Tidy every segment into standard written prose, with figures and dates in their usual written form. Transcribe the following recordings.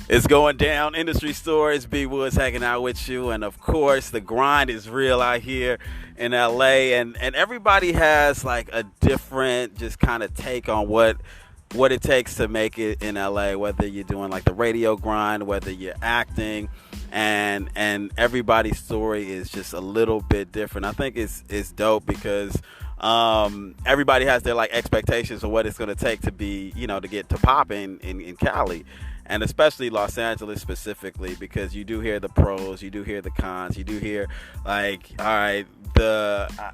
It's going down. Industry Stories. B.Woods hanging out with you, and of course, the grind is real out here in LA, and everybody has like a different just kind of take on what it takes to make it in LA. Whether you're doing like the radio grind, whether you're acting, and everybody's story is just a little bit different. I think it's dope because everybody has their like expectations of what it's going to take to be, to get to pop in Cali, and especially Los Angeles specifically, because you do hear the pros, you do hear the cons, you do hear like, all right,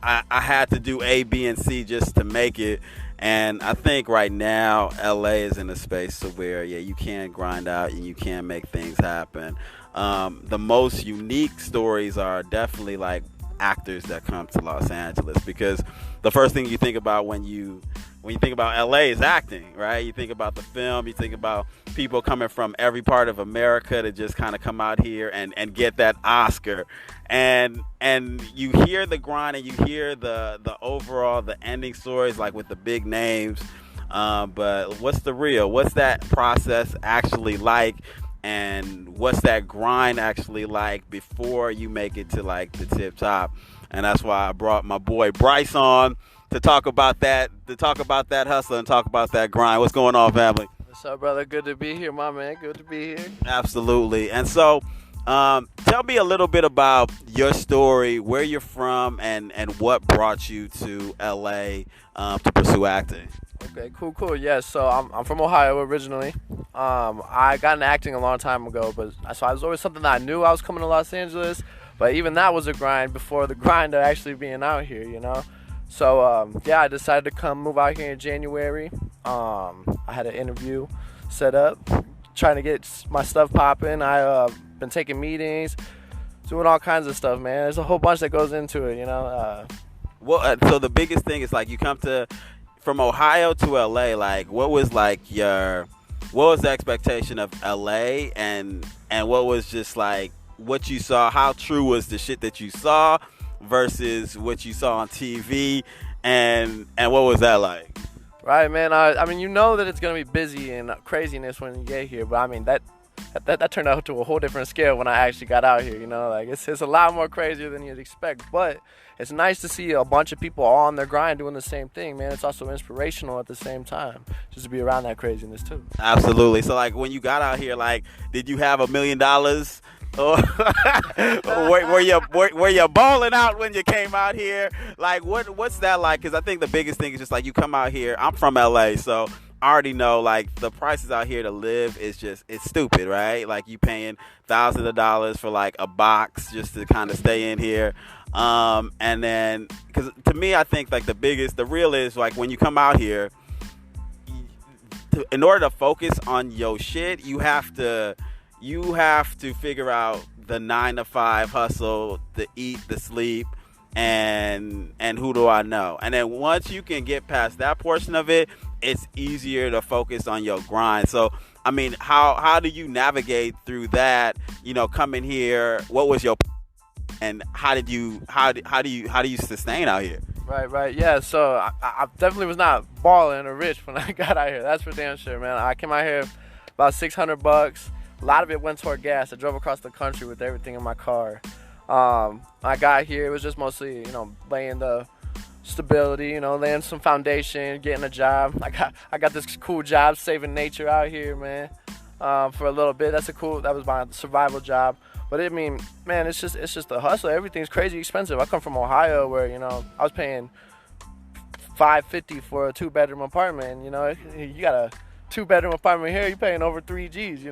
I had to do A, B, and C just to make it. And I think right now LA is in a space to where you can grind out and you can make things happen. The most unique stories are definitely like actors that come to Los Angeles, because the first thing you think about when you think about LA is acting, right? You think about the film, you think about people coming from every part of America to just kind of come out here and get that Oscar. And you hear the grind and you hear the overall, the ending stories like with the big names. But what's the real? What's that process actually like? And what's that grind actually like before you make it to like the tip top? And that's why I brought my boy Bryce on to talk about that hustle and talk about that grind. What's going on, family? What's up, brother? Good to be here, my man. Good to be here. Absolutely. And so tell me a little bit about your story, where you're from, and what brought you to LA to pursue acting. Okay, cool. Yeah, so I'm from Ohio originally. I got into acting a long time ago, but so I was always something that I knew I was coming to Los Angeles, but even that was a grind before the grind of actually being out here, So I decided to move out here in January. I had an interview set up, trying to get my stuff popping. I've been taking meetings, doing all kinds of stuff, man. There's a whole bunch that goes into it, So the biggest thing is like you come from Ohio to LA. Like, what was the expectation of LA, and what was just like what you saw? How true was the shit that you saw versus what you saw on TV, and what was that like? Right, man. I mean, that it's gonna be busy and craziness when you get here, but I mean that turned out to a whole different scale when I actually got out here. Like it's a lot more crazier than you'd expect, but it's nice to see a bunch of people all on their grind doing the same thing, man. It's also inspirational at the same time, just to be around that craziness too. Absolutely. So like when you got out here, like, did you have $1 million? Or were you balling out when you came out here? Like, what's that like? Because I think the biggest thing is just like you come out here. I'm from LA, so I already know like the prices out here to live it's stupid, right? Like you paying thousands of dollars for like a box just to kind of stay in here. And then, because to me, I think like the real is like when you come out here, in order to focus on your shit, you have to figure out the 9-to-5 hustle, the eat, the sleep, and who do I know? And then once you can get past that portion of it, it's easier to focus on your grind. So, I mean, how do you navigate through that? Coming here, what was your and how do you sustain out here? Right. Yeah. So I definitely was not balling or rich when I got out here. That's for damn sure, man. I came out here about $600. A lot of it went toward gas. I drove across the country with everything in my car. I got here, it was just mostly, laying the stability, laying some foundation, getting a job. I got this cool job saving nature out here, man, for a little bit. That was my survival job. But I mean, man, it's just a hustle. Everything's crazy expensive. I come from Ohio where, I was paying $550 for a 2-bedroom apartment. You got a 2-bedroom apartment here, you're paying over 3 G's,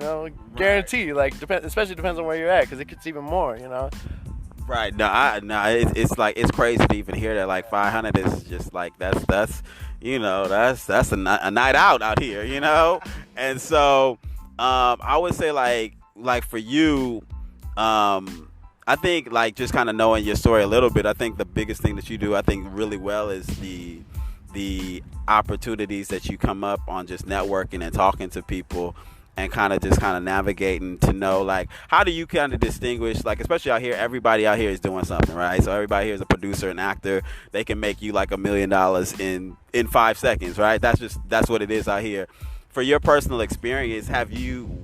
guarantee. Like, especially depends on where you're at, because it gets even more, Right. It's like it's crazy to even hear that. Like 500 is just like that's a night out here, And so I would say like for you, I think like just kind of knowing your story a little bit, I think the biggest thing that you do, I think really well, is the opportunities that you come up on, just networking and talking to people and kind of navigating to know, like, how do you kind of distinguish, like, especially out here, everybody out here is doing something, right? So everybody here is a producer, an actor. They can make you like $1 million in 5 seconds, right? That's what it is out here. for your personal experience,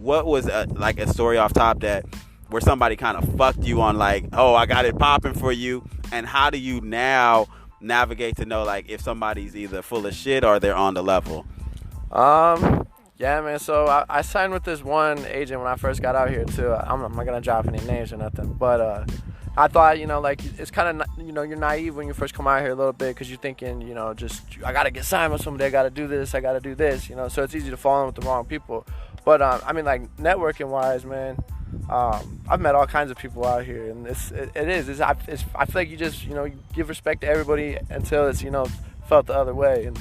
what was like a story off top that where somebody kind of fucked you on, like, oh, I got it popping for you, and how do you now navigate to know like if somebody's either full of shit or they're on the level? Yeah, man. So I signed with this one agent when I first got out here too. I'm not gonna drop any names or nothing, but I thought, like, it's kind of, you're naive when you first come out here a little bit because you're thinking, just I gotta get signed with somebody, I gotta do this, so it's easy to fall in with the wrong people. But I mean, like, networking wise, man, I've met all kinds of people out here, and I feel like you just, you give respect to everybody until it's, felt the other way, and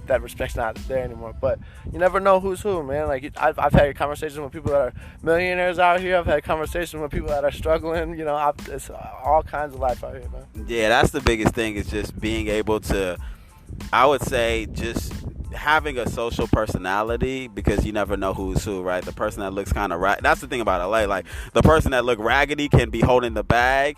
that respect's not there anymore. But you never know who's who, man. Like, I've had conversations with people that are millionaires out here. I've had conversations with people that are struggling. It's all kinds of life out here, man. Yeah, that's the biggest thing, is just being able to, I would say, just having a social personality, because you never know who's who, right? The person that looks kind of that's the thing about LA. Like, the person that look raggedy can be holding the bag,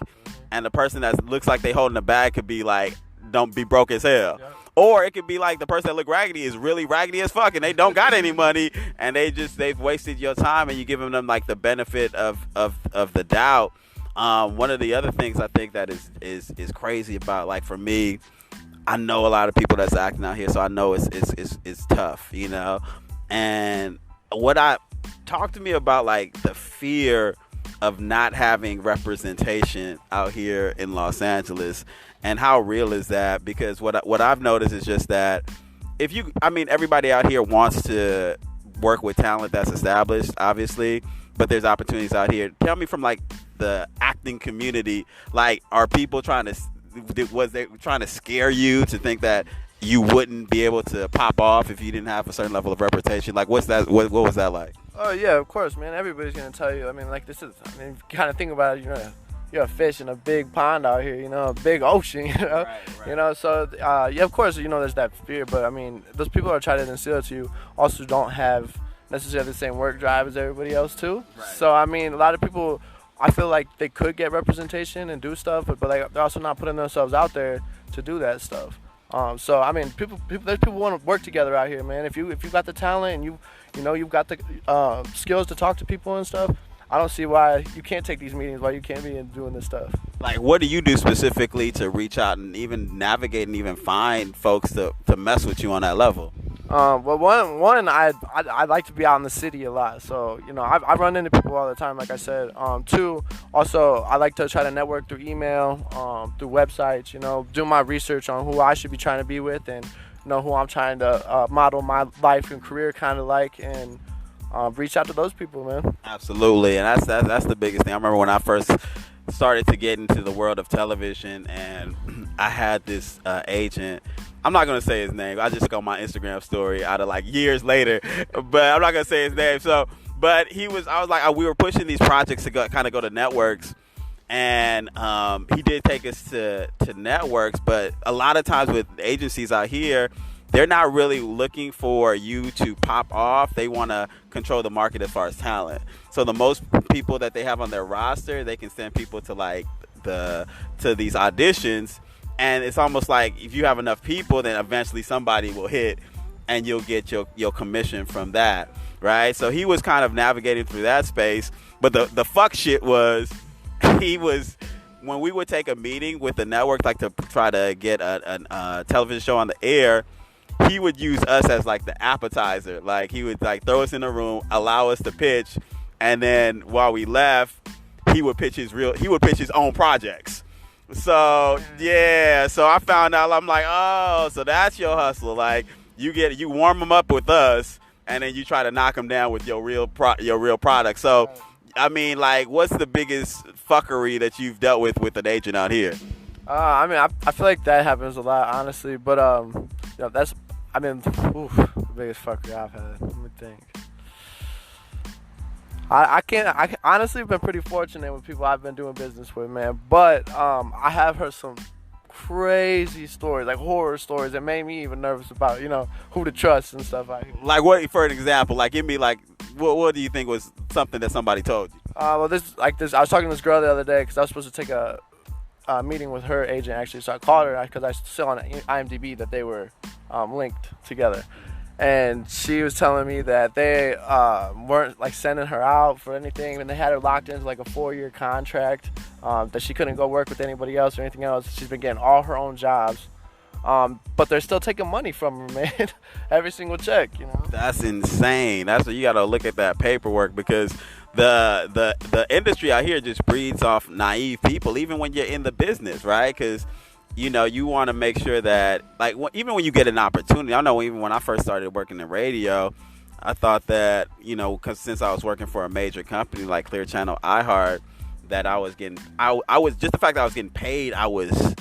and the person that looks like they holding the bag could be like, don't be broke as hell. Yep. Or it could be like the person that look raggedy is really raggedy as fuck, and they don't got any money, and they've wasted your time, and you giving them like the benefit of the doubt. One of the other things I think that is crazy about, like, for me, I know a lot of people that's acting out here, so I know it's tough, and talk to me about, like, the fear of not having representation out here in Los Angeles, and how real is that? Because what I've noticed is just that everybody out here wants to work with talent that's established, obviously, but there's opportunities out here. Tell me, from like the acting community, like, are people trying to scare you to think that you wouldn't be able to pop off if you didn't have a certain level of reputation? Like, what's that? What was that like? Oh yeah, of course, man. Everybody's gonna tell you. Kind of think about it. You're a fish in a big pond out here. A big ocean. Right. So yeah, of course, there's that fear. But I mean, those people that are trying to instill it to you also don't have necessarily the same work drive as everybody else too. Right. So I mean, a lot of people, I feel like they could get representation and do stuff, but they're also not putting themselves out there to do that stuff. So I mean, there's people want to work together out here, man. If you got the talent and you've got the skills to talk to people and stuff, I don't see why you can't take these meetings, why you can't be doing this stuff. Like, what do you do specifically to reach out and even navigate and even find folks to mess with you on that level? Well, one, I like to be out in the city a lot, so I run into people all the time, like I said. Two, also, I like to try to network through email, through websites. Do my research on who I should be trying to be with, and who I'm trying to model my life and career kind of like, and reach out to those people, man. Absolutely, and that's the biggest thing. I remember when I first started to get into the world of television, and I had this agent. I'm not gonna say his name. I just got my Instagram story out of like years later, but I'm not gonna say his name. So, but I was like, we were pushing these projects to go to networks, and he did take us to networks. But a lot of times with agencies out here, they're not really looking for you to pop off. They want to control the market as far as talent. So the most people that they have on their roster, they can send people to like to these auditions. And it's almost like if you have enough people, then eventually somebody will hit and you'll get your commission from that, right? So he was kind of navigating through that space. But the fuck shit was, when we would take a meeting with the network, like to try to get a television show on the air, he would use us as like the appetizer. Like, he would like throw us in a room, allow us to pitch, and then while we left, he would pitch his own projects. So yeah, so I found out, I'm like, oh, so that's your hustle. Like, you warm them up with us, and then you try to knock them down with your real product. So I mean, like, what's the biggest fuckery that you've dealt with an agent out here? I mean, I feel like that happens a lot, honestly. But that's, the biggest fuckery I've had. Let me think. I honestly been pretty fortunate with people I've been doing business with, man. But I have heard some crazy stories, like horror stories, that made me even nervous about, who to trust and stuff like that. Like, what, for an example? Like, give me, like, what do you think was something that somebody told you? Well, this. I was talking to this girl the other day because I was supposed to take a meeting with her agent, actually. So I called her because I saw on IMDb that they were linked together. and she was telling me that they weren't like sending her out for anything, and they had her locked into like a 4-year contract, that she couldn't go work with anybody else or anything else. She's been getting all her own jobs, but they're still taking money from her, man. Every single check, you know. That's insane. That's what you got to look at, that paperwork, because the industry out here just breeds off naive people, even when you're in the business, right? Because you want to make sure that, like, even when you get an opportunity. I know even when I first started working in radio, I thought that, because since I was working for a major company like Clear Channel, iHeart, that I was getting, I was just the fact that I was getting paid, I was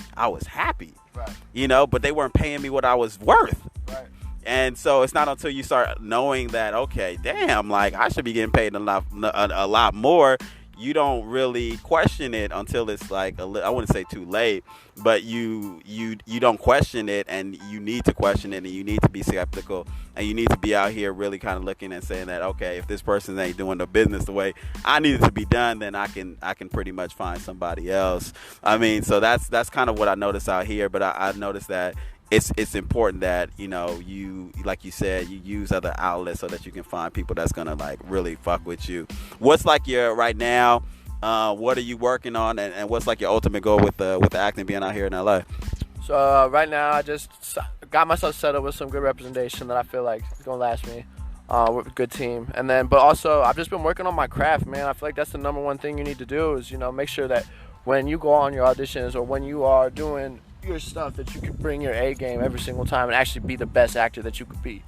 happy, Right. but they weren't paying me what I was worth. Right. And so it's not until you start knowing that, okay, damn, like I should be getting paid a lot more. You don't really question it until it's like I wouldn't say too late, but you don't question it, and you need to question it, and you need to be skeptical, and you need to be out here really kind of looking and saying that, okay, if this person ain't doing the business the way I need it to be done, then I can pretty much find somebody else. I mean, so that's kind of what I noticed out here, but I noticed that it's important that you, like you said, you use other outlets so that you can find people that's gonna like really fuck with you. What's like your right now? What are you working on, and what's like your ultimate goal with the acting, being out here in LA? So right now I just got myself set up with some good representation that I feel like is gonna last me, with a good team, and then but also I've just been working on my craft, man. I feel like that's the number one thing you need to do is make sure that when you go on your auditions or when you are doing your stuff, that you can bring your A game every single time and actually be the best actor that you could be.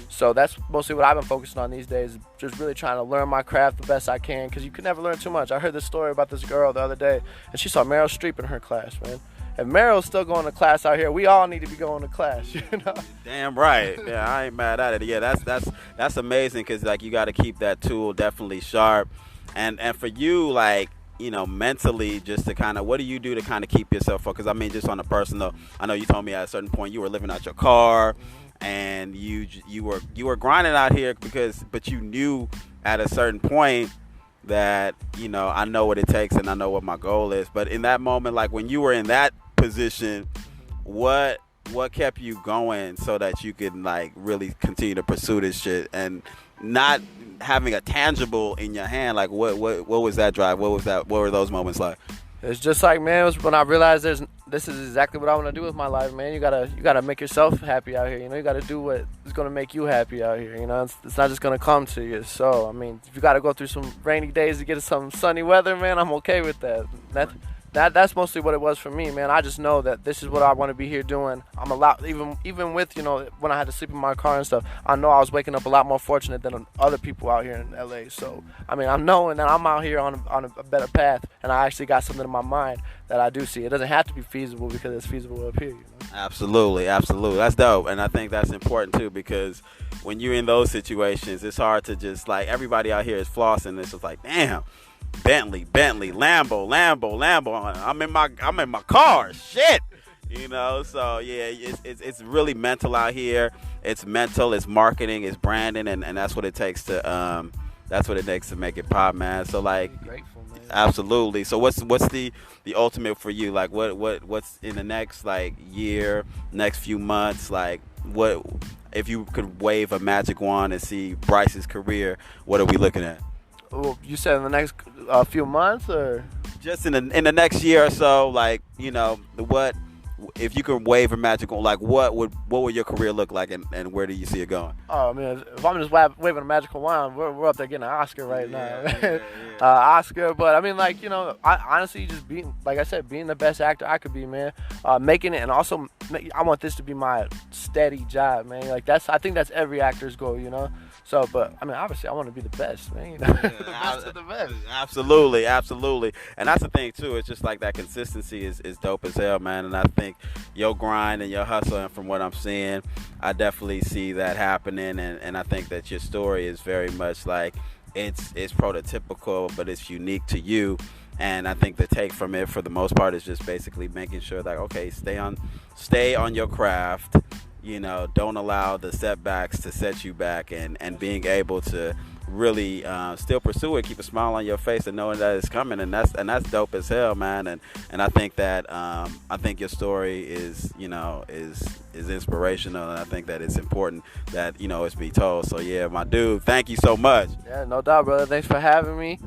So that's mostly what I've been focusing on these days, just really trying to learn my craft the best I can, because you can never learn too much. I heard this story about this girl the other day, and she saw Meryl Streep in her class, man. If Meryl's still going to class out here, we all need to be going to class, Damn right. Yeah, I ain't mad at it. Yeah, that's amazing, because like you got to keep that tool definitely sharp, and for you, like, mentally, just to kind of, what do you do to kind of keep yourself focused? I mean, just on a personal, I know you told me at a certain point you were living out your car, and you were grinding out here but you knew at a certain point that, I know what it takes and I know what my goal is. But in that moment, like when you were in that position, what kept you going so that you could like really continue to pursue this shit and not having a tangible in your hand? Like what was that drive? What were those moments like? It's just like, man, it was when I realized this is exactly what I want to do with my life, man. You gotta make yourself happy out here. You gotta do what is gonna make you happy out here. It's not just gonna come to you. So I mean, if you gotta go through some rainy days to get some sunny weather, man, I'm okay with that. That's mostly what it was for me, man. I just know that this is what I want to be here doing. I'm a lot, even with, when I had to sleep in my car and stuff, I know I was waking up a lot more fortunate than other people out here in LA. So, I mean, I'm knowing that I'm out here on a better path, and I actually got something in my mind that I do see. It doesn't have to be feasible because it's feasible up here, Absolutely. That's dope. And I think that's important too, because when you're in those situations, it's hard to just, like, everybody out here is flossing. It's just like, damn. Bentley, Lambo. I'm in my car. Shit, So yeah, it's really mental out here. It's mental. It's marketing. It's branding, and that's what it takes to make it pop, man. So like, grateful, man. Absolutely. So what's the ultimate for you? Like what's in the next like year, next few months? Like what if you could wave a magic wand and see Bryce's career? What are we looking at? Well, you said in the next few months, or just in the next year or so, like, what if you could wave a magic wand, like what would your career look like, and where do you see it going? Oh, I mean, if I'm just waving a magical wand, we're up there getting an Oscar right now. Yeah. Oscar, but I mean, like, I honestly just being, like I said, being the best actor I could be, man. Making it, and also I want this to be my steady job, man. Like I think that's every actor's goal, So, but I mean, obviously, I want to be the best, man. The best of the best. Absolutely, and that's the thing too. It's just like that consistency is dope as hell, man. And I think your grind and your hustle, and from what I'm seeing, I definitely see that happening. And I think that your story is very much like it's prototypical, but it's unique to you. And I think the take from it, for the most part, is just basically making sure that, okay, stay on your craft. Don't allow the setbacks to set you back, and being able to really still pursue it, keep a smile on your face, and knowing that it's coming, and that's dope as hell, man. And I think that I think your story is is inspirational, and I think that it's important that it's be told. So yeah, my dude, thank you so much. Yeah, no doubt, brother. Thanks for having me.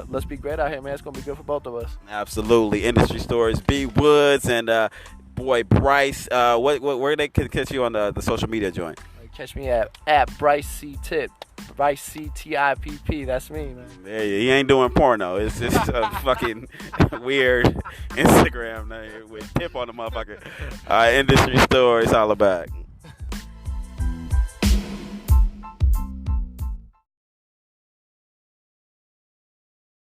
Let's be great out here, man. It's gonna be good for both of us. Absolutely, industry stories, B.Woods, and boy Bryce. Where they can catch you on the social media joint? Catch me at Bryce C Tip. Bryce CTIPP. That's me, man. Yeah, he ain't doing porno. It's just a fucking weird Instagram name with tip on the motherfucker. Industry stories, holla back.